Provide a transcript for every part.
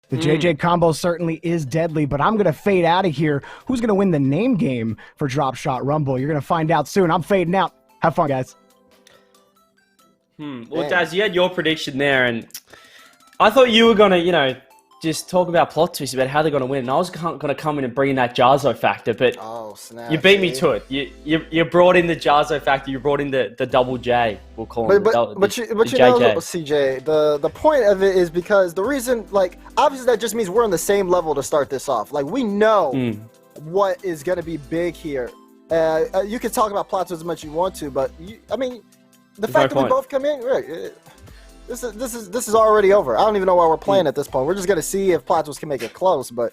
The JJ combo certainly is deadly, but I'm going to fade out of here. Who's going to win the name game for Drop Shot Rumble? You're going to find out soon. I'm fading out. Have fun, guys. Well, Daz, you had your prediction there, and I thought you were going to, just talk about plot twists about how they're going to win. And I was going to come in and bring in that Jarzo factor, but you beat me to it. You brought in the Jarzo factor. You brought in the double J. We'll call it. But CJ, the point of it is because the reason, obviously that just means we're on the same level to start this off. We know what is going to be big here. You can talk about plot twists as much as you want to, but the fact that we both come in, right? This is already over. I don't even know why we're playing at this point. We're just gonna see if plot twists can make it close. But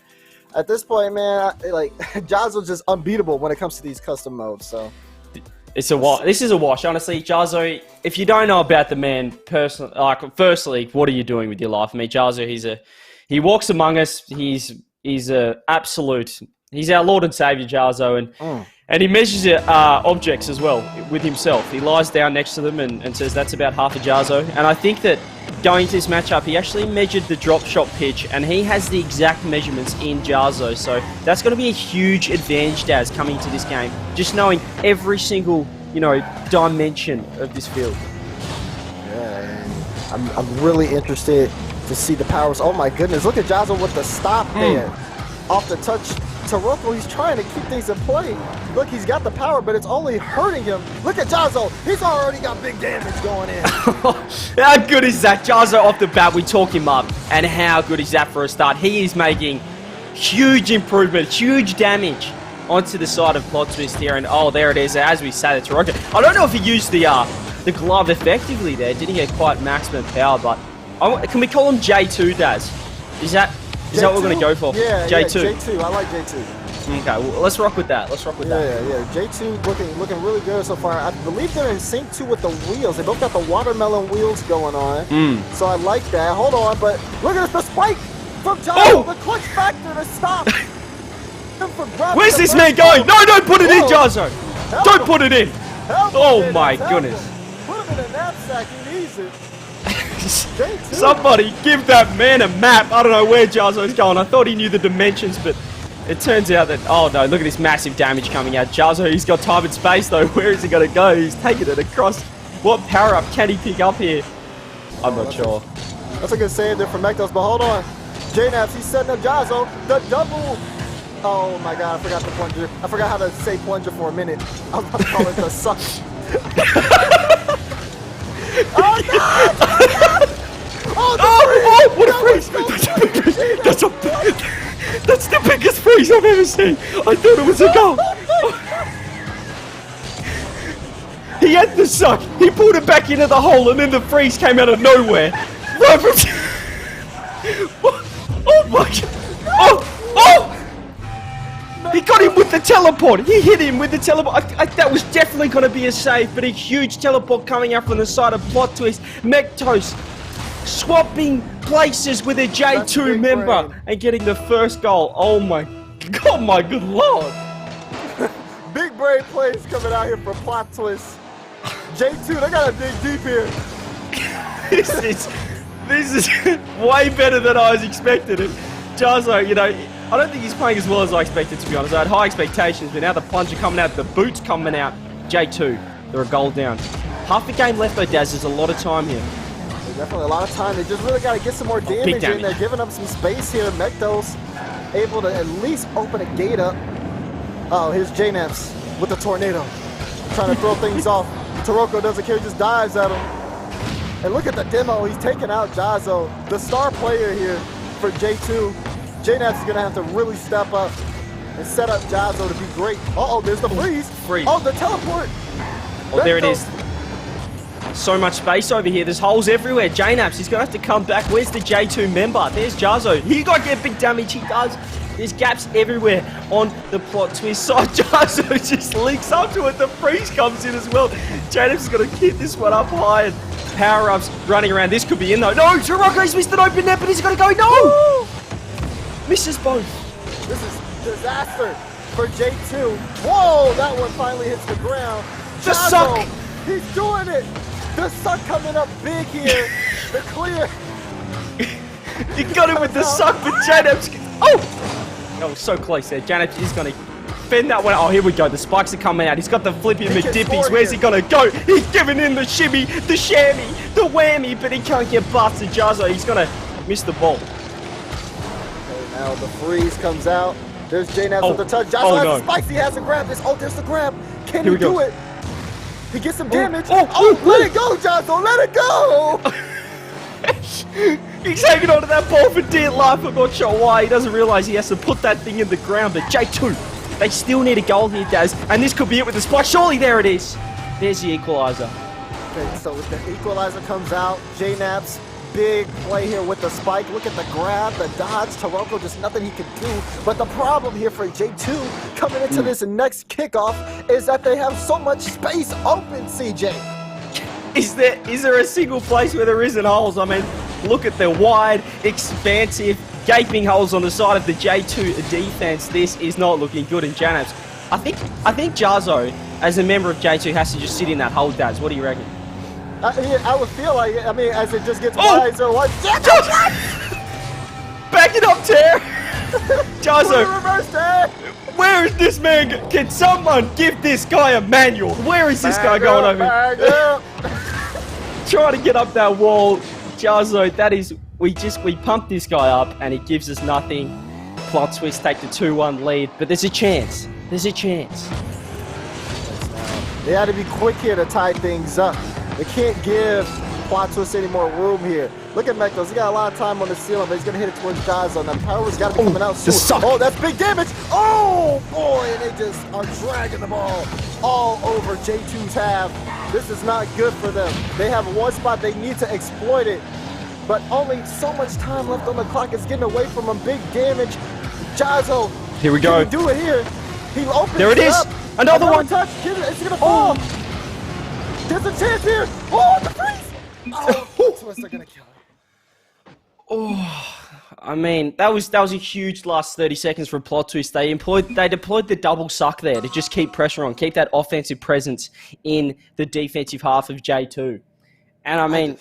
at this point, man, Jarzo's just unbeatable when it comes to these custom modes. So it's a wash. This is a wash, honestly. Jarzo, if you don't know about the man personally, firstly, what are you doing with your life? Jarzo, he walks among us. He's a absolute. He's our Lord and Savior, Jarzo, and he measures objects as well with himself. He lies down next to them and says that's about half a Jarzo. And I think that going to this matchup, he actually measured the drop shot pitch, and he has the exact measurements in Jarzo. So that's going to be a huge advantage, Daz, coming to this game. Just knowing every single, dimension of this field. Yeah, I'm really interested to see the powers. Oh my goodness, look at Jarzo with the stop there. Off the touch. Taroko, he's trying to keep things in play. Look, he's got the power, but it's only hurting him. Look at Jarzo. He's already got big damage going in. How good is that? Jarzo off the bat, we talk him up. And how good is that for a start? He is making huge improvement, huge damage onto the side of Plot Twist here. And there it is, as we say, the Taroko. I don't know if he used the glove effectively there. Didn't get quite maximum power, but can we call him J2, Daz? Is that what we're going to go for? Yeah, J2. Yeah, J2. I like J2. Okay, well, let's rock with that. Yeah. J2 looking really good so far. I believe they're in sync too with the wheels. They both got the watermelon wheels going on. So I like that. Hold on, but look at the spike from Jarzo. The clutch factor to stop. Where's this man going? No, don't put it in, Jarzo. Don't put it in. Oh my goodness. Put him in a knapsack. He needs it. Somebody give that man a map. I don't know where Jarzo's going. I thought he knew the dimensions, but it turns out that, oh no, look at this massive damage coming out. Jarzo, he's got time and space though. Where is he going to go? He's taking it across. What power-up can he pick up here? I'm not sure. That's a good save there from Mektos, but hold on. JNaps, he's setting up Jarzo. The double. Oh my god, I forgot the plunger. I forgot how to say plunger for a minute. I was about to call it the suck. Oh no! Oh, what a freeze! That's the biggest freeze I've ever seen. I thought it was a goal. He had the suck. He pulled it back into the hole, and then the freeze came out of nowhere. Right from. Oh my god! Oh! He got him with the teleport. He hit him with the teleport. That was definitely going to be a save, but a huge teleport coming out from the side of Plot Twist. Mektos swapping places with a J2 member and getting the first goal. Oh my god, my good lord. Big brain plays coming out here for Plot Twist. J2, they gotta dig deep here. This is way better than I was expecting it. Jarzo, I don't think he's playing as well as I expected, to be honest. I had high expectations, but now the plunger coming out, the boots coming out. J2, they're a goal down. Half a game left though, Daz. There's a lot of time here. There's definitely a lot of time. They just really got to get some more damage in. They're giving up some space here. Mektos able to at least open a gate up. Oh, here's JNaps with the tornado. Trying to throw things off. Taroko doesn't care, just dives at him. And look at the demo. He's taking out Jarzo, the star player here for J2. JNaps is going to have to really step up and set up Jarzo to be great. Uh-oh, there's the freeze. Oh, the teleport. Oh, there it is. So much space over here. There's holes everywhere. JNaps, he's going to have to come back. Where's the J2 member? There's Jarzo. He got to get big damage. He does. There's gaps everywhere on the Plot Twist side. Jarzo just leaks up to it. The freeze comes in as well. JNaps is going to keep this one up high. And power-ups running around. This could be in though. No, Taroko's missed an open net, but he's going to go. No! Woo! Misses both. This is disaster for J2. Whoa, that one finally hits the ground. The suck. He's doing it. The suck coming up big here. The clear. He got him with the suck, but Janap's... Oh! That was so close there. Janap is going to fend that one. Oh, here we go. The spikes are coming out. He's got the flippy McDippies. Where's he going to go? He's giving in the shimmy, the shammy, the whammy, but he can't get past the Jazzo. He's going to miss the ball. Okay, now the freeze comes out. There's J-Naps with the touch. Jazzo has the spikes. He hasn't grabbed this. Oh, there's the grab. Can he do it? He gets some damage. Oh, let it go, Jazzo. Let it go. He's hanging onto that ball for dear life. I'm not sure why. He doesn't realize he has to put that thing in the ground. But J2, they still need a goal here, Daz. And this could be it with the spike. Surely there it is. There's the equalizer. Okay, so the equalizer comes out. J-Naps, big play here with the spike. Look at the grab, the dodge. Taroko, just nothing he can do. But the problem here for J2 coming into this next kickoff is that they have so much space open, CJ. Is there a single place where there isn't holes? I mean, look at the wide, expansive, gaping holes on the side of the J2 defense. This is not looking good in Janaps. I think Jazzo, as a member of J2, has to just sit in that hole, Daz. What do you reckon? I would feel like it. I mean, as it just gets wiser. What? Back it up, Tear! Jazzo! Reverse there! Where is this man? Can someone give this guy a manual? Where is this guy going over? Trying to get up that wall. Jazzo, that is... We pumped this guy up and he gives us nothing. Plot twist, take the 2-1 lead. But there's a chance. There's a chance. They had to be quick here to tie things up. They can't give Plot Twist any more room here. Look at Mektos. He got a lot of time on the ceiling, but he's going to hit it towards Jazzo. Now, Power's got to be coming out soon. Oh, that's big damage. Oh, boy. And they just are dragging the ball all over J2's half. This is not good for them. They have one spot. They need to exploit it. But only so much time left on the clock. It's getting away from him. Big damage. Jazzo. Here we go. Can he do it here? He opens there it is. Up. Another one. Touch. It's going to fall. There's a chance here. Oh, the freeze. Oh, Twist are going to kill it. Oh, I mean, that was a huge last 30 seconds from Plot Twist. They deployed the double suck there to just keep pressure on, keep that offensive presence in the defensive half of J2. And I mean,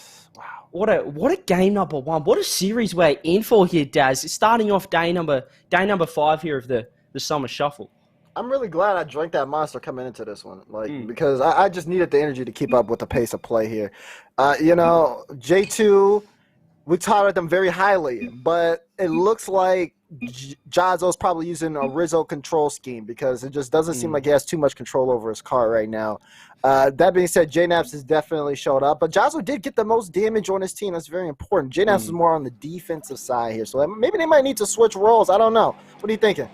what a game number one. What a series we're in for here, Daz. Starting off day number 5 here of the Summer Shuffle. I'm really glad I drank that monster coming into this one, because I just needed the energy to keep up with the pace of play here. You know, J2, we touted them very highly, but it looks like Jazzo's probably using a Rizzo control scheme because it just doesn't seem like he has too much control over his car right now. That being said, J-Naps has definitely showed up, but Jazzo did get the most damage on his team. That's very important. J-Naps is more on the defensive side here, so maybe they might need to switch roles. I don't know. What are you thinking?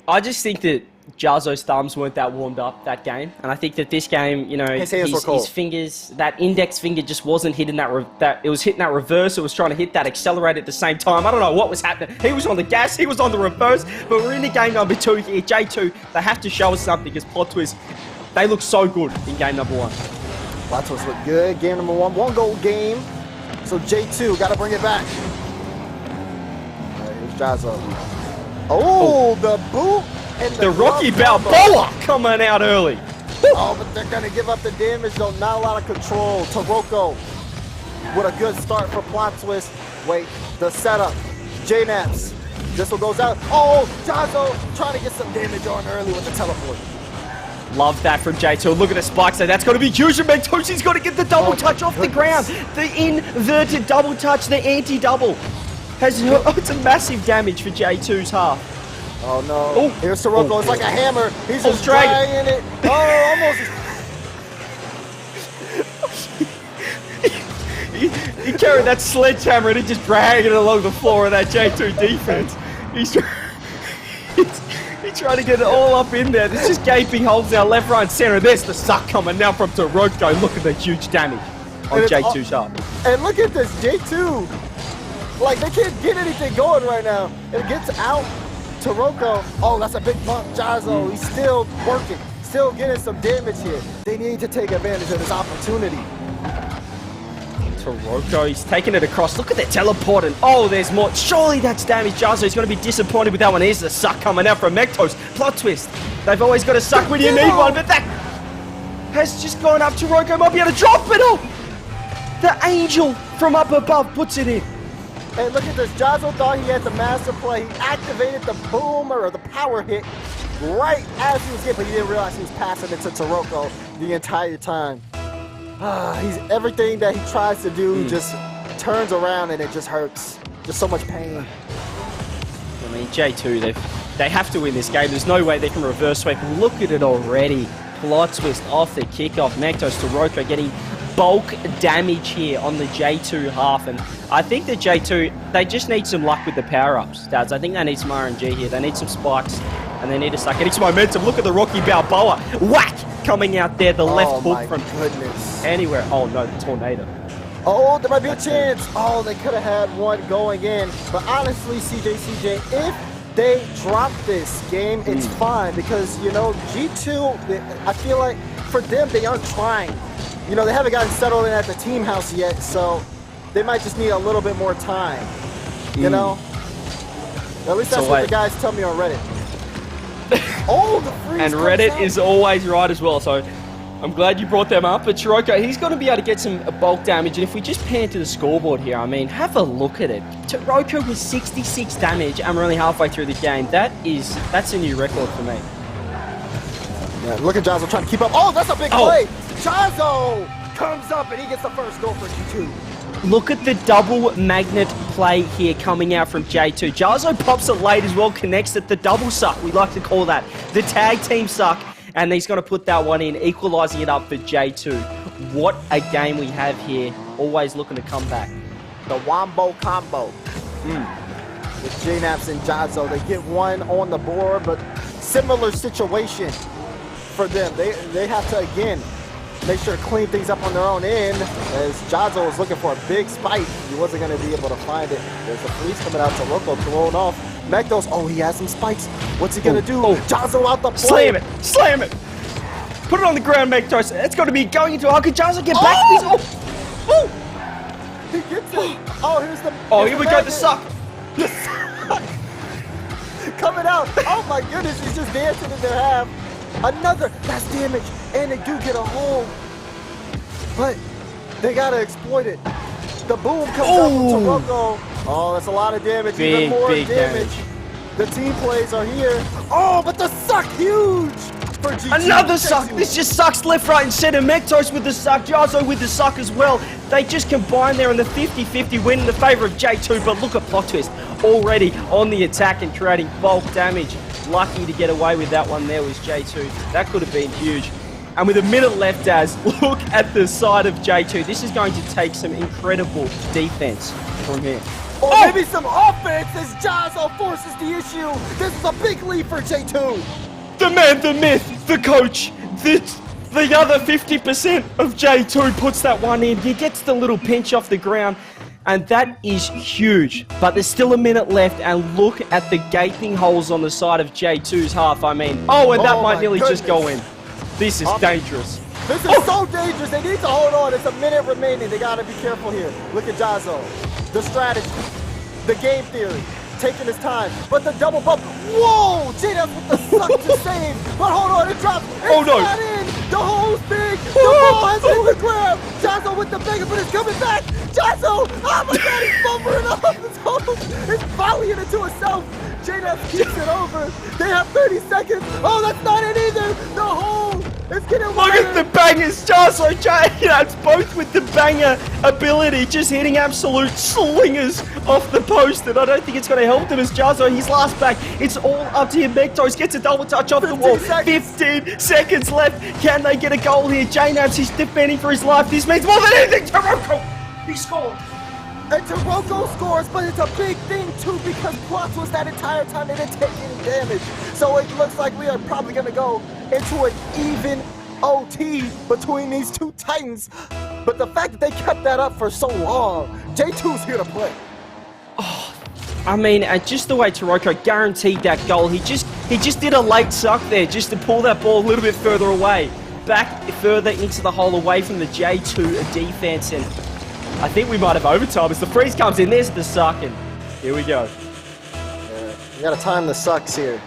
I just think that Jazzo's thumbs weren't that warmed up that game, and I think that this game, you know, his fingers, that index finger just wasn't hitting that it was hitting that reverse. It was trying to hit that accelerate at the same time. I don't know what was happening. He was on the gas, he was on the reverse, but we're in the game number 2 here. J2, they have to show us something because Plot Twist, they look so good in game number 1. Plot Twist look good. Game number 1, 1-goal game. So J2 got to bring it back. All right, here's Jazzo. Oh, the boot and the Rocky Balboa coming out early. Oh, but they're going to give up the damage, though. Not a lot of control. Taroko with a good start for Plot Twist. Wait, the setup. J-Naps. This one goes out. Oh, Jazzo trying to get some damage on early with the teleport. Love that from J2. Look at the spikes there. That's going to be huge. And Mentosi's got to get the double touch off the ground. The inverted double touch, the anti-double. It's a massive damage for J2's half. Oh no. Oh. Here's Taroko. It's like a hammer. He's just dragging it. Oh, almost. He carried that sledgehammer and he just dragging it along the floor of that J2 defense. He's trying to get it all up in there. There's just gaping holes now, left, right, and center. There's the suck coming now from Taroko. Look at the huge damage on J2's half. And look at this, J2. Like, they can't get anything going right now. It gets out. Taroko. Oh, that's a big bump. Jazzo, he's still working. Still getting some damage here. They need to take advantage of this opportunity. Taroko, he's taking it across. Look at that teleporting. Oh, there's more. Surely that's damage. Jazzo, he's going to be disappointed with that one. Here's the suck coming out from Mektos. Plot twist. They've always got a suck when you need one, but that has just gone up. Taroko might be able to drop it. Oh, the angel from up above puts it in. And look at this. Jazzo thought he had the master play. He activated the boomer or the power hit right as he was hit, but he didn't realize he was passing it to Taroko the entire time. He's everything that he tries to do just turns around and it just hurts. Just so much pain. I mean, J2, they have to win this game. There's no way they can reverse sweep. Look at it already. Plot twist off the kickoff. Mektos to Roko getting bulk damage here on the J2 half. And I think the J2, they just need some luck with the power-ups, Dads. I think they need some RNG here. They need some spikes. And they need to start getting some momentum. Look at the Rocky Balboa. Whack! Coming out there, the left hook from anywhere. Oh no, the tornado. Oh, there might be a chance. Oh, they could have had one going in. But honestly, CJ, if they drop this game, it's fine. Because, you know, G2, I feel like for them, they aren't trying. You know, they haven't gotten settled in at the team house yet. So they might just need a little bit more time. You know? At least that's what the guys tell me on Reddit. Oh, the freeze. And Reddit is always right as well, so I'm glad you brought them up. But Taroko, he's got to be able to get some bulk damage, and if we just pan to the scoreboard here, I mean, have a look at it. Taroko was 66 damage, and we're only halfway through the game. That's a new record for me. Yeah, look at Jazzo trying to keep up. Oh, that's a big play. Jazzo comes up, and he gets the first goal for G2. Look at the double magnet play here coming out from J2. Jazzo pops it late as well, connects it. The double suck, we like to call that. The tag team suck. And he's going to put that one in, equalising it up for J2. What a game we have here. Always looking to come back. The Wombo combo. With JNaps and Jazzo. They get one on the board, but similar situation for them. They have to, again, make sure to clean things up on their own end, as Jazzo was looking for a big spike. He wasn't going to be able to find it. There's a freeze coming out to Roko, thrown off. Mektos, oh, he has some spikes. What's he going to do? Jazzo out the play. Slam it. Slam it. Put it on the ground, Mektos. It's got to be going into How could Jazzo get back? He gets it. Oh, here's the... Here we go, the suck. The suck. Coming out. Oh, my goodness. He's just dancing in their half. Another. That's damage. And they do get a hole. But they got to exploit it. The boom comes up from Taroko. Oh, that's a lot of damage. Even more damage. The team plays are here. Oh, but the suck huge for GG. Another suck. This just sucks left, right, and center. Mektos with the suck. Jazzo with the suck as well. They just combine there in the 50-50 win in the favor of J2. But look at Plot Twist already on the attack and creating bulk damage. Lucky to get away with that one there was J2. That could have been huge. And with a minute left, Daz, look at the side of J2. This is going to take some incredible defense from here. Or maybe some offense as Jazzo forces the issue. This is a big lead for J2. The man, the myth, the coach, the other 50% of J2 puts that one in. He gets the little pinch off the ground, and that is huge. But there's still a minute left, and look at the gaping holes on the side of J2's half. I mean, and that might nearly just go in. This is dangerous. This is so dangerous. They need to hold on. It's a minute remaining. They got to be careful here. Look at Jazzo. The strategy. The game theory. Taking his time. But the double bump. Whoa! JNaps with the suck to save. But hold on. It drops. It's not in. The hole's big. The ball has hit the ground. Jazzo with the banger, but it's coming back. Jazzo! Oh my God, he's bumpering off his hole. It's volleying into itself. JNaps keeps it over. They have 30 seconds. Oh, that's not it either. The hole is getting wider. Look at the bangers, Jazzo. JNaps both with the banger ability, just hitting absolute slingers off the post. And I don't think it's going to help them as Jazzo, his last back. It's all up to him. Mektos gets a double touch off the wall. 15 seconds left. Can they get a goal here? JNaps, he's defending for his life. This means more than anything. Taroko, he scored. And Taroko scores, but it's a big thing too because Plot was that entire time they didn't take any damage. So it looks like we are probably going to go into an even OT between these two Titans. But the fact that they kept that up for so long, J2's here to play. I mean, just the way Taroko guaranteed that goal, he just did a late suck there just to pull that ball a little bit further away. Back further into the hole away from the J2 defense, and I think we might have overtime as the freeze comes in. There's the suck, and here we go. Yeah, you gotta time the sucks here,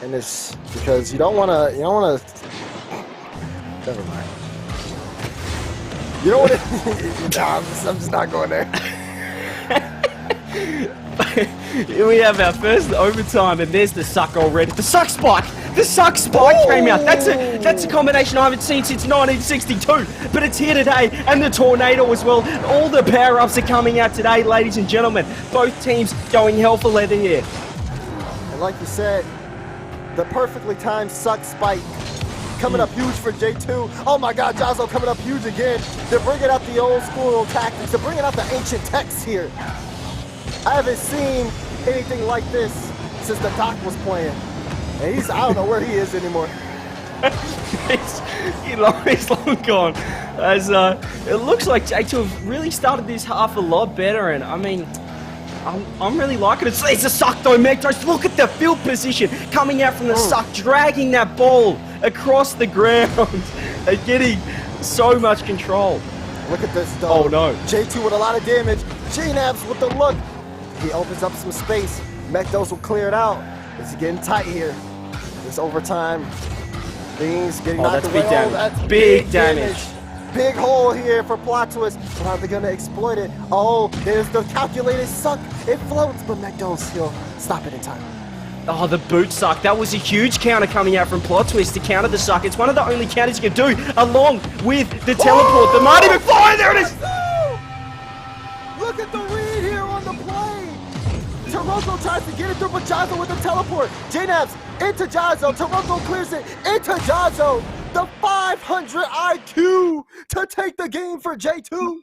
and this because you don't wanna. Never mind. You don't wanna. Nah, I'm just not going there. Here we have our first overtime, and there's the suck already. The suck spike! The suck spike came out. That's a combination I haven't seen since 1962, but it's here today, and the tornado as well. All the power-ups are coming out today, ladies and gentlemen. Both teams going hell for leather here. And like you said, the perfectly timed suck spike coming up huge for J2. Oh my God, Jazzo coming up huge again. They're bringing out the old school tactics. They're bringing out the ancient texts here. I haven't seen anything like this since the Doc was playing. And I don't know where he is anymore. he's long gone. As it looks like J2 have really started this half a lot better, and I mean, I'm really liking it. It's a suck though, Mectos. Look at the field position coming out from the suck, dragging that ball across the ground and getting so much control. Look at this though. Oh no. J2 with a lot of damage. J-Nabs with the look. He opens up some space. Mectos will clear it out. It's getting tight here. This overtime. Things getting knocked away. That's big damage. Big hole here for Plot Twist. But are they going to exploit it? Oh, there's the calculated suck. It floats, but Mectos, he'll stop it in time. Oh, the boot suck. That was a huge counter coming out from Plot Twist to counter the suck. It's one of the only counters you can do, along with the teleport. The Mighty McFly, there it is! Look at the read here on the play. Toronto tries to get it through, but Jazzo with the teleport. J-Nabs into Jazzo. Toronto clears it into Jazzo. The 500 IQ to take the game for J2.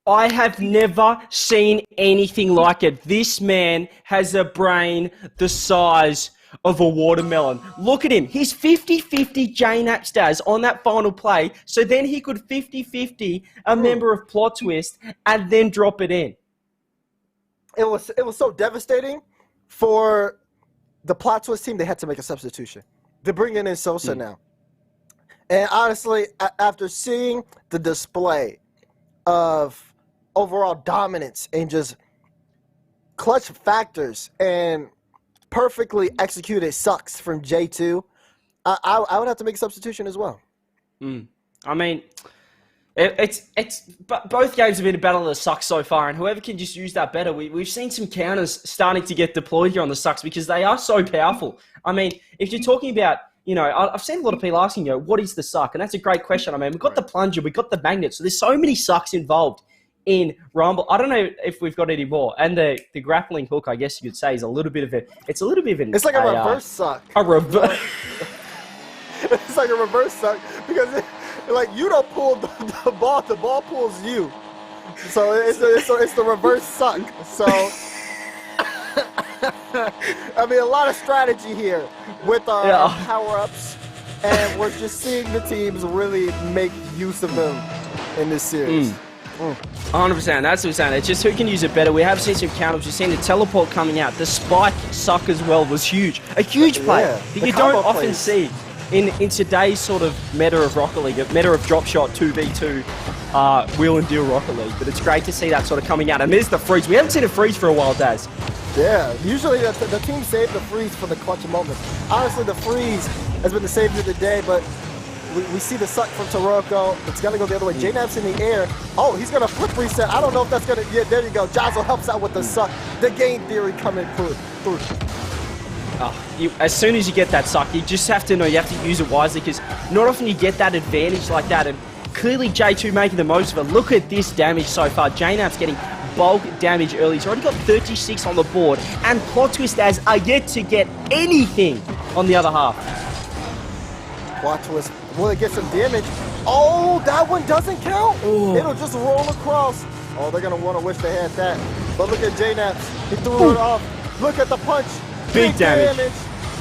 I have never seen anything like it. This man has a brain the size of a watermelon. Look at him. He's 50-50 J-Nap stars on that final play, so then he could 50-50 a member of Plot Twist and then drop it in. It was so devastating for the Plot Twist team. They had to make a substitution. They're bringing in Sosa now. And honestly, after seeing the display of overall dominance and just clutch factors and perfectly executed sucks from J2, I would have to make a substitution as well. I mean, both games have been a battle of the sucks so far, and whoever can just use that better. We've seen some counters starting to get deployed here on the sucks because they are so powerful. I mean, if you're talking about, you know, I've seen a lot of people asking, what is the suck? And that's a great question. I mean, we've got the plunger, we've got the magnet, so there's so many sucks involved in Rumble. I don't know if we've got any more. And the grappling hook, I guess you could say, is a little bit of an... It's like a reverse suck. A reverse... It's like a reverse suck because, you don't pull the ball pulls you. So it's the reverse suck. So... I mean, a lot of strategy here with our power-ups, and we're just seeing the teams really make use of them in this series. 100%, that's what we're saying. It's just who can use it better. We have seen some counters. We've seen the teleport coming out. The spike suck as well was huge. A huge play that you don't often see in today's sort of meta of Rocket League, meta of drop shot 2v2 wheel and deal Rocket League. But it's great to see that sort of coming out. And there's the freeze. We haven't seen a freeze for a while, Daz. Yeah, usually the team saved the freeze for the clutch moments. Honestly, the freeze has been the savior of the day, but we see the suck from Taroko. It's going to go the other way. J-Nap's in the air. Oh, he's going to flip reset. I don't know if that's going to... Yeah, there you go. Jazzo helps out with the suck. The game theory coming through. As soon as you get that suck, you just have to know you have to use it wisely, because not often you get that advantage like that, and clearly J2 making the most of it. Look at this damage so far. J-Nap's getting bulk damage early. He's already got 36 on the board, and Plot Twist are yet to get anything on the other half. Plot Twist, will it get some damage? Oh, that one doesn't count. Ooh. It'll just roll across. Oh, they're going to want to wish they had that. But look at J-Naps. He threw it off. Look at the punch. Big damage.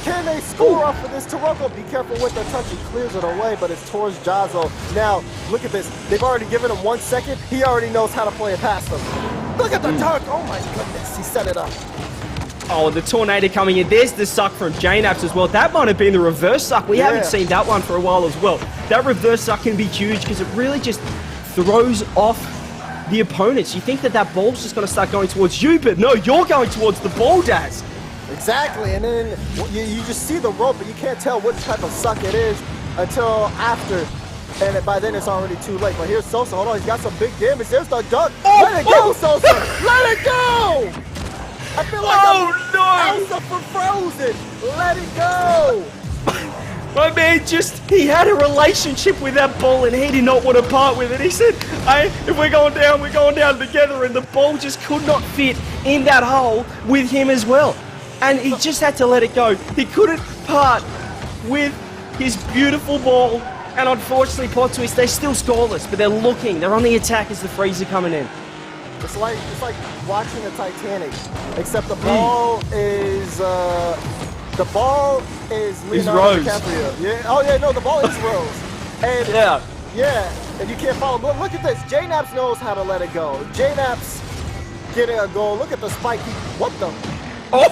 Can they score off of this? Taroko, be careful with the touch. He clears it away, but it's towards Jazzo. Now, look at this. They've already given him 1 second. He already knows how to play it past them. Look at the dunk. Oh, my goodness. He set it up. Oh, the tornado coming in. There's the suck from J-Naps as well. That might have been the reverse suck. We haven't seen that one for a while as well. That reverse suck can be huge because it really just throws off the opponents. You think that ball's just going to start going towards you, but no, you're going towards the ball, Daz. Exactly, and then you just see the rope, but you can't tell what type of suck it is until after, and by then it's already too late. But here's Sosa. Hold on, he's got some big damage. There's the dunk. Let it go, Sosa. Let it go. I feel like Elsa from Frozen. Let it go. My man he had a relationship with that ball and he did not want to part with it. He said, hey, if we're going down together, and the ball just could not fit in that hole with him as well. And he just had to let it go. He couldn't part with his beautiful ball. And unfortunately, plot twist, they're still scoreless, but they're on the attack as the frees are coming in. It's like watching the Titanic, except the ball is Leonardo DiCaprio. Yeah. Oh yeah, no, the ball is Rose. And yeah, and you can't follow. But look at this. J-Naps knows how to let it go. J-Naps getting a goal. Look at the spike. What the? Oh.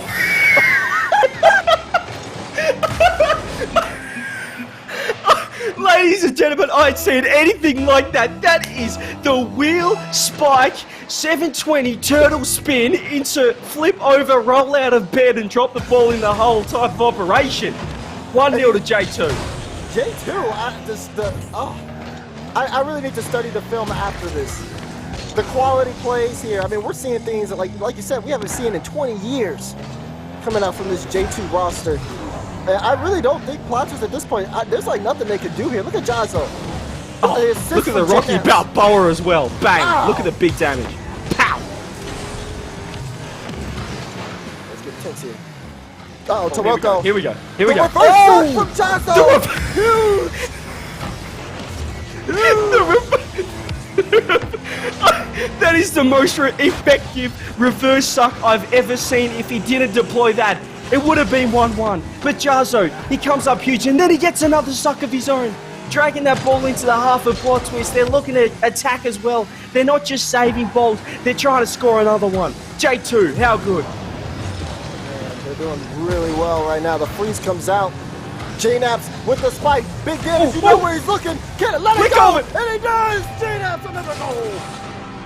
Ladies and gentlemen, I ain't seen anything like that. That is the wheel spike 720 turtle spin into flip over, roll out of bed and drop the ball in the hole type of operation. 1-0 to J2. I really need to study the film after this. The quality plays here. I mean, we're seeing things that, like you said, we haven't seen in 20 years coming out from this J2 roster. And I really don't think Plotter's at this point, there's like nothing they could do here. Look at Jazzo. Oh, look at the Rocky Balboa as well. Bang. Ow. Look at the big damage. Pow. Let's get tense here. Oh, Taroko. Here we go. Here we go. Reverse from Jazzo. That is the most effective reverse suck I've ever seen. If he didn't deploy that, it would have been 1-1. But Jazzo, he comes up huge, and then he gets another suck of his own. Dragging that ball into the half of plot twist. They're looking to attack as well. They're not just saving balls, they're trying to score another one. J2, how good? Man, they're doing really well right now. The freeze comes out. J-Naps with the spike. Big damage. You know where he's looking. Get it, let it go. And he does. J-Naps another goal.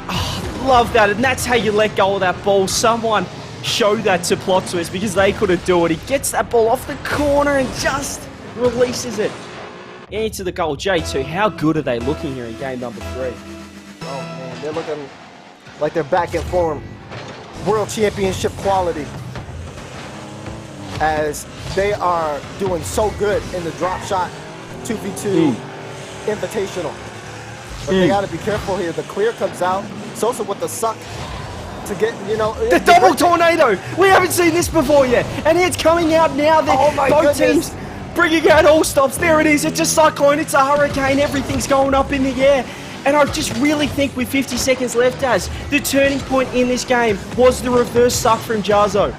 Oh, love that. And that's how you let go of that ball. Someone show that to plot twist because they couldn't do it. He gets that ball off the corner and just releases it into the goal. J2, how good are they looking here in game number 3? Oh man, they're looking like they're back in form. World Championship quality. As they are doing so good in the drop shot 2v2 invitational. But they gotta be careful here. The clear comes out. Sosa with the suck to get, the double tornado! We haven't seen this before yet. And it's coming out now. Both teams bringing out all stops. There it is. It's a cyclone. It's a hurricane. Everything's going up in the air. And I just really think with 50 seconds left, the turning point in this game was the reverse suck from Jazzo.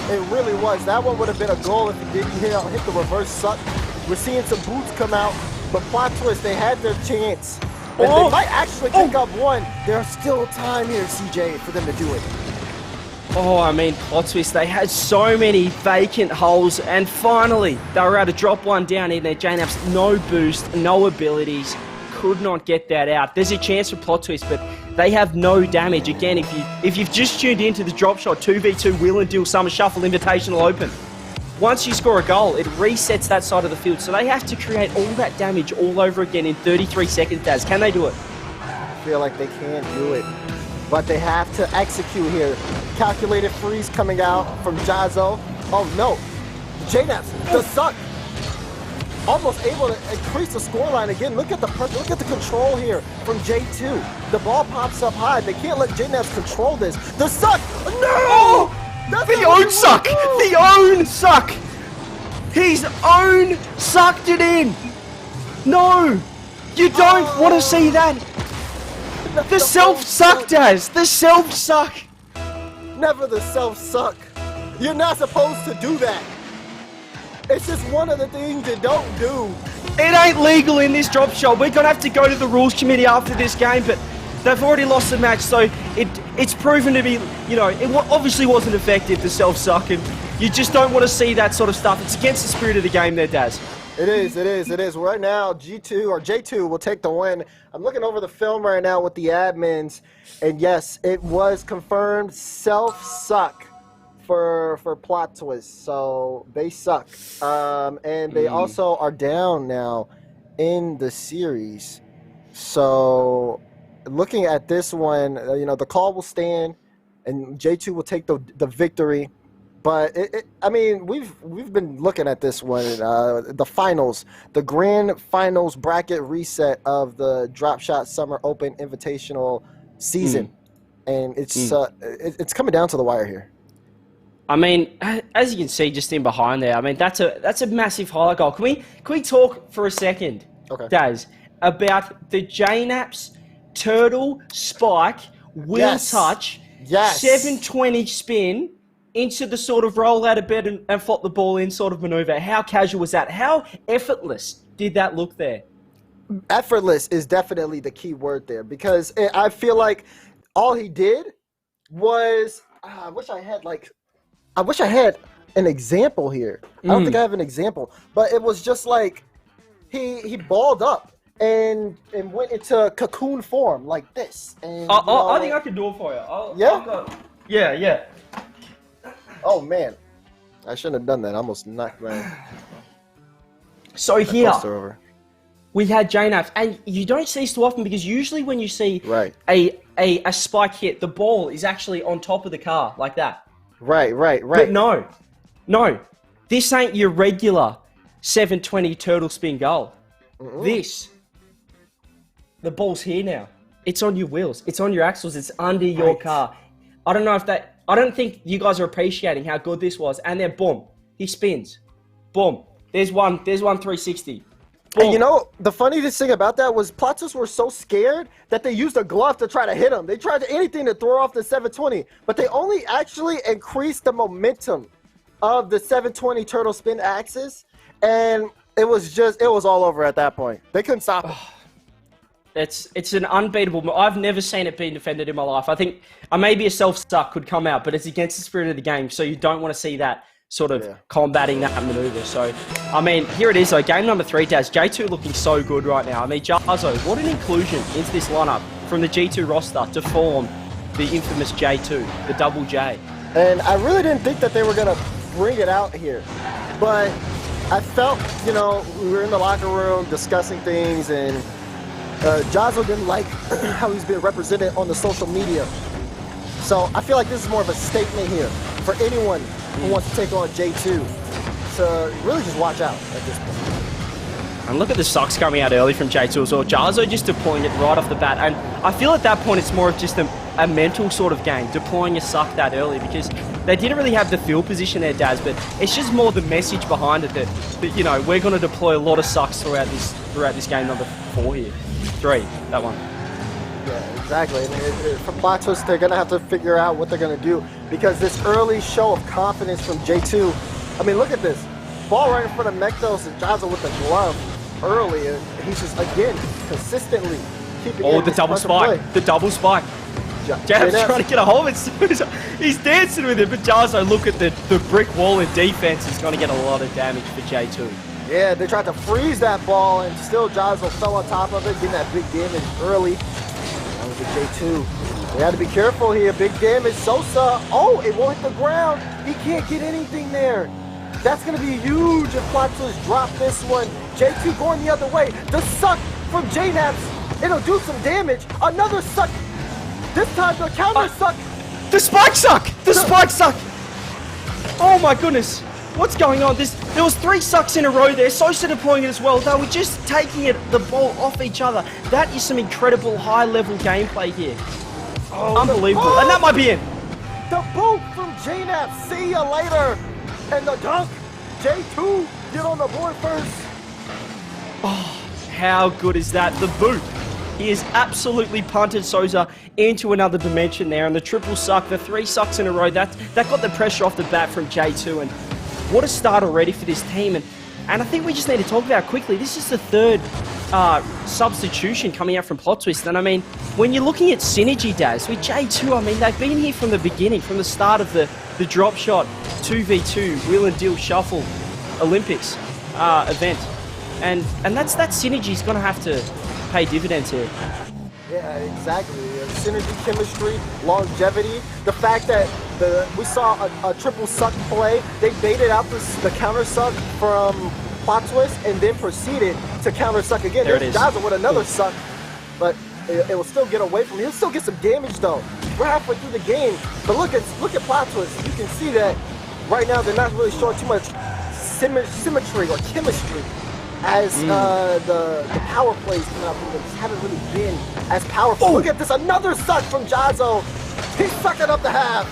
It really was. That one would have been a goal if he didn't hit the reverse suck. We're seeing some boots come out, but plot twist, they had their chance. And they might actually pick up one. There's still time here, CJ, for them to do it. Oh, I mean, plot twist, they had so many vacant holes, and finally, they were able to drop one down in there. J-Naps, no boost, no abilities, could not get that out. There's a chance for plot twist, but they have no damage. Again, if you've just tuned into the drop shot 2v2 Wheel and Deal Summer Shuffle Invitational Open, once you score a goal, it resets that side of the field. So they have to create all that damage all over again in 33 seconds, Daz. Can they do it? I feel like they can't do it, but they have to execute here. Calculated freeze coming out from Jazzo. Oh no, J-Naps, the suck. Almost able to increase the scoreline again. Look at the pressure. Look at the control here from J2. The ball pops up high. They can't let J-Naps control this. The suck! No! The own suck! The own suck! His own sucked it in! No! You don't want to see that! The self-suck, Daz! The self-suck! Never the self-suck. You're not supposed to do that. It's just one of the things you don't do. It ain't legal in this drop shot. We're going to have to go to the rules committee after this game, but they've already lost the match, so it's proven to be, it obviously wasn't effective, the self-suck, and you just don't want to see that sort of stuff. It's against the spirit of the game there, Daz. It is. Right now, J2 will take the win. I'm looking over the film right now with the admins, and yes, it was confirmed self-suck for plot twist, so they suck. And they also are down now in the series. So looking at this one, the call will stand. and J2 will take the victory. But I mean, we've been looking at this one, the finals, the grand finals bracket reset of the Drop Shot Summer Open Invitational season, and it's coming down to the wire here. I mean, as you can see, just in behind there, I mean that's a massive highlight goal. Can we talk for a second, Daz, about the JNAP's turtle spike wheel touch, 720 spin into the sort of roll out of bed and flop the ball in sort of maneuver? How casual was that? How effortless did that look there? Effortless is definitely the key word there, because I feel like all he did was I wish I had an example here. I don't think I have an example, but it was just like he balled up and went into cocoon form like this. And I think I can do it for you. Yeah. Oh man, I shouldn't have done that. I almost knocked my. So here we had JNAF, and you don't see this too often, because usually when you see a spike hit, the ball is actually on top of the car like that. Right. But no, this ain't your regular 720 turtle spin goal. The ball's here now. It's on your wheels. It's on your axles. It's under your car. I don't think you guys are appreciating how good this was. And then boom, he spins. Boom. There's one 360. Boom. And you know, the funniest thing about that was Platos were so scared that they used a glove to try to hit him. They tried anything to throw off the 720, but they only actually increased the momentum of the 720 turtle spin axis, and it was all over at that point. They couldn't stop it. It's an unbeatable. I've never seen it being defended in my life. I think maybe a self-stuck could come out, but it's against the spirit of the game, so you don't want to see that sort of combating that maneuver. So, I mean, here it is though, game number 3, Daz. J2 looking so good right now. I mean, Jarzo, what an inclusion into this lineup from the G2 roster to form the infamous J2, the double J. And I really didn't think that they were going to bring it out here, but I felt, we were in the locker room discussing things, and Jarzo didn't like how he's being represented on the social media. So I feel like this is more of a statement here for anyone who wants to take on J2 to really just watch out at this point. And look at the sucks coming out early from J2 as well. Jarzo just deploying it right off the bat. And I feel at that point it's more of just a mental sort of game, deploying a suck that early, because they didn't really have the field position there, Daz, but it's just more the message behind it that we're going to deploy a lot of sucks throughout this game number 4 here. 3, that one. Yeah, exactly. For Platos, they're going to have to figure out what they're going to do, because this early show of confidence from J2, I mean, look at this. Ball right in front of Mektos and Jarzo with the glove early, and he's just, again, consistently keeping it. The double spike. Play. The double spike. Jab's trying to get a hold of it. He's dancing with it, but Jarzo, look at the brick wall in defense. Is going to get a lot of damage for J2. Yeah, they tried to freeze that ball, and still Jarzo fell on top of it, getting that big damage early. That was a J2. They had to be careful here. Big damage. Sosa. Oh, it won't hit the ground. He can't get anything there. That's going to be huge if Platos drop this one. J2 going the other way. The suck from JNAPS. It'll do some damage. Another suck. This time the counter suck. The spike suck. The spike suck. Oh my goodness. What's going on? There was 3 sucks in a row there. Sosa deploying it as well. They were just taking the ball off each other. That is some incredible high-level gameplay here. Oh, unbelievable. And that might be it. The boot from JNAP. See you later. And the dunk. J2 get on the board first. Oh, how good is that? The boot. He has absolutely punted Sosa into another dimension there. And the triple suck, the 3 sucks in a row, that got the pressure off the bat from J2. And what a start already for this team. And I think we just need to talk about quickly. This is the 3rd substitution coming out from Plot Twist. And I mean, when you're looking at synergy, Daz, with J2, I mean, they've been here from the beginning, from the start of the drop shot 2v2 wheel and deal shuffle Olympics event. And that synergy's going to have to pay dividends here. Yeah, exactly. Synergy, chemistry, longevity. The fact that we saw a triple suck play. They baited out the counter suck from Plot Twist and then proceeded to counter suck again. There it is. Jarzo with another suck, but it will still get away from him. He'll still get some damage though. We're halfway through the game, but look at plot twist. You can see that right now they're not really showing too much symmetry or chemistry as the power plays coming out from them just haven't really been as powerful. Look at this, another suck from Jazzo. He's sucking up the half.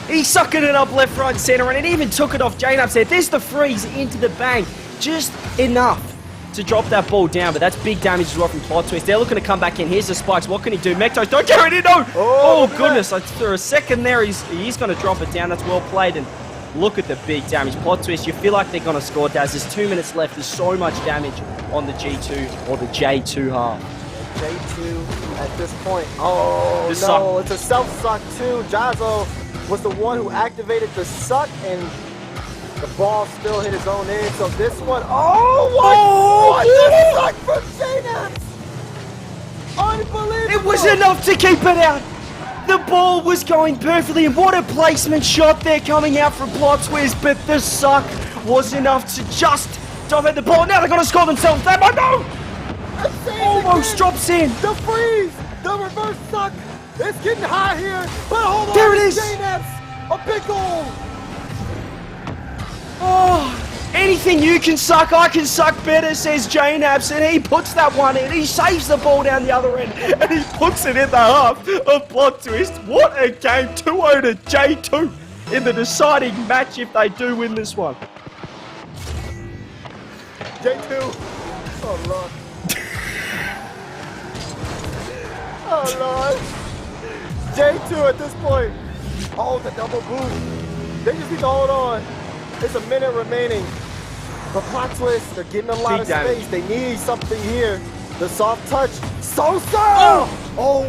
He's sucking it up left, right, center, and it even took it off JNAP's head. There's the freeze into the bank. Just enough to drop that ball down, but that's big damage as well from Plot Twist. They're looking to come back in. Here's the spikes. What can he do? Mectos, don't carry it in, no! Oh goodness, for a second there, he's going to drop it down. That's well played, and look at the big damage. Plot Twist, you feel like they're going to score, Daz. There's 2 minutes left. There's so much damage on the G2 or the J2 half. J2 at this point. Oh, this no, suck. It's a self-suck too. Jazzo was the one who activated the suck, and the ball still hit his own end. So this one, what the suck from JNAPS! Unbelievable! It was enough to keep it out. The ball was going perfectly, and what a placement shot there coming out from Plot Twist, but the suck was enough to just dive at the ball. Now they're going to score themselves. That one, no! Almost drops in. The freeze! The reverse suck! It's getting high here, but hold on! There it is! JNAPS! A big goal! Oh, anything you can suck, I can suck better, says JNAPS, and he puts that one in. He saves the ball down the other end, and he puts it in the half of Plot Twist. What a game, 2-0 to J2 in the deciding match if they do win this one. J2. Oh, Lord. Oh, Lord. J2 at this point. Oh, the double boot. They just need to hold on. There's a minute remaining. But Plot Twist, they're getting a lot of space. They need something here. The soft touch. Sosa! Oh,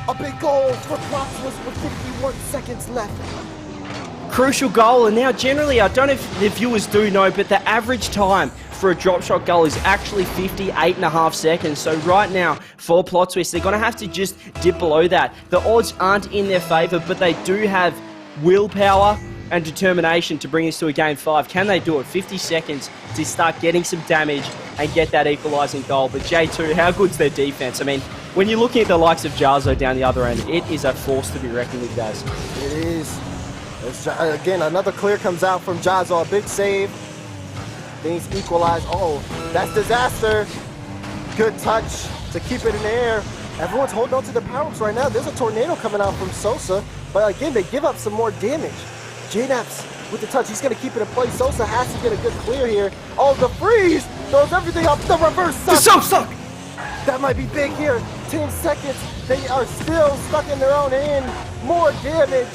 a big goal for Plot Twist with 51 seconds left. Crucial goal, and now generally, I don't know if the viewers do know, but the average time for a drop shot goal is actually 58.5 seconds. So right now, for Plot Twist, they're going to have to just dip below that. The odds aren't in their favour, but they do have willpower and determination to bring us to a game 5. Can they do it? 50 seconds to start getting some damage and get that equalising goal. But J2, how good's their defence? I mean, when you're looking at the likes of Jazzo down the other end, it is a force to be reckoned with, guys. It is. Again, another clear comes out from Jazzo. A big save. Things equalize. Oh, that's disaster. Good touch to keep it in the air. Everyone's holding on to the power-ups right now. There's a tornado coming out from Sosa. But again, they give up some more damage. JNAPS with the touch. He's going to keep it in place. Sosa has to get a good clear here. Oh, the freeze throws everything up. The reverse suck. The suck. That might be big here. 10 seconds. They are still stuck in their own end. More damage.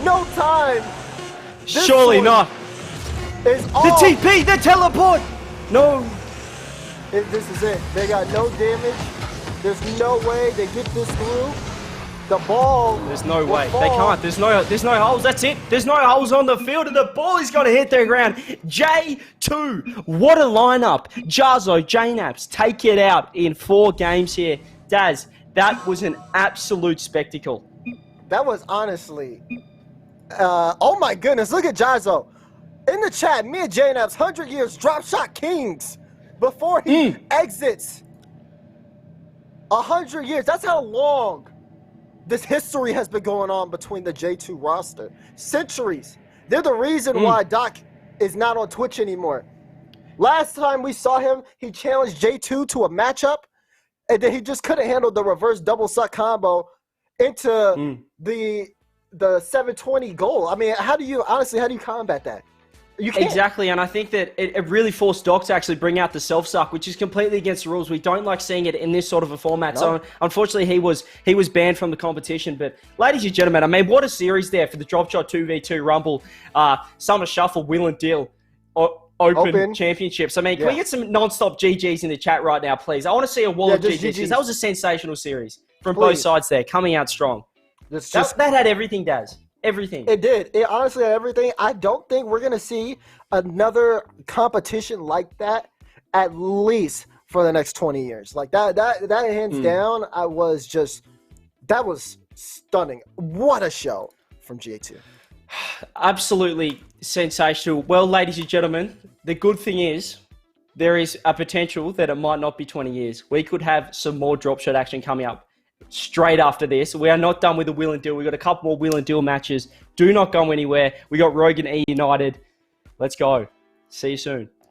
No time. Surely not. Is all. The TP, the teleport. No. This is it. They got no damage. There's no way they get this through. The ball. There's no way. They can't. There's no holes. That's it. There's no holes on the field, and the ball is going to hit the ground. J2. What a lineup. Jazzo, JNAPS, take it out in 4 games here. Daz, that was an absolute spectacle. That was honestly. Oh my goodness. Look at Jazzo. In the chat, me and JNAPS, 100 years drop shot kings before he exits. 100 years. That's how long this history has been going on between the J2 roster. Centuries. They're the reason why Doc is not on Twitch anymore. Last time we saw him, he challenged J2 to a matchup, and then he just couldn't handle the reverse double suck combo into the 720 goal. I mean, how do you combat that? You can't. Exactly, and I think that it really forced Doc to actually bring out the self-suck, which is completely against the rules. We don't like seeing it in this sort of a format. No. So unfortunately, he was banned from the competition. But ladies and gentlemen, I mean, what a series there for the Drop Shot 2v2 Rumble, Summer Shuffle, Wheel and Deal, Open Championships. I mean, can we get some non-stop GGs in the chat right now, please? I want to see a wall of GGs, because that was a sensational series from both sides there, coming out strong. That had everything, Daz. Everything. It did. It honestly had everything. I don't think we're going to see another competition like that at least for the next 20 years. Like that hands down, that was stunning. What a show from J2. Absolutely sensational. Well, ladies and gentlemen, the good thing is there is a potential that it might not be 20 years. We could have some more drop shot action coming up straight after this. We are not done with the Will and Deal. We've got a couple more Will and Deal matches. Do not go anywhere. We got Rogan E United. Let's go. See you soon.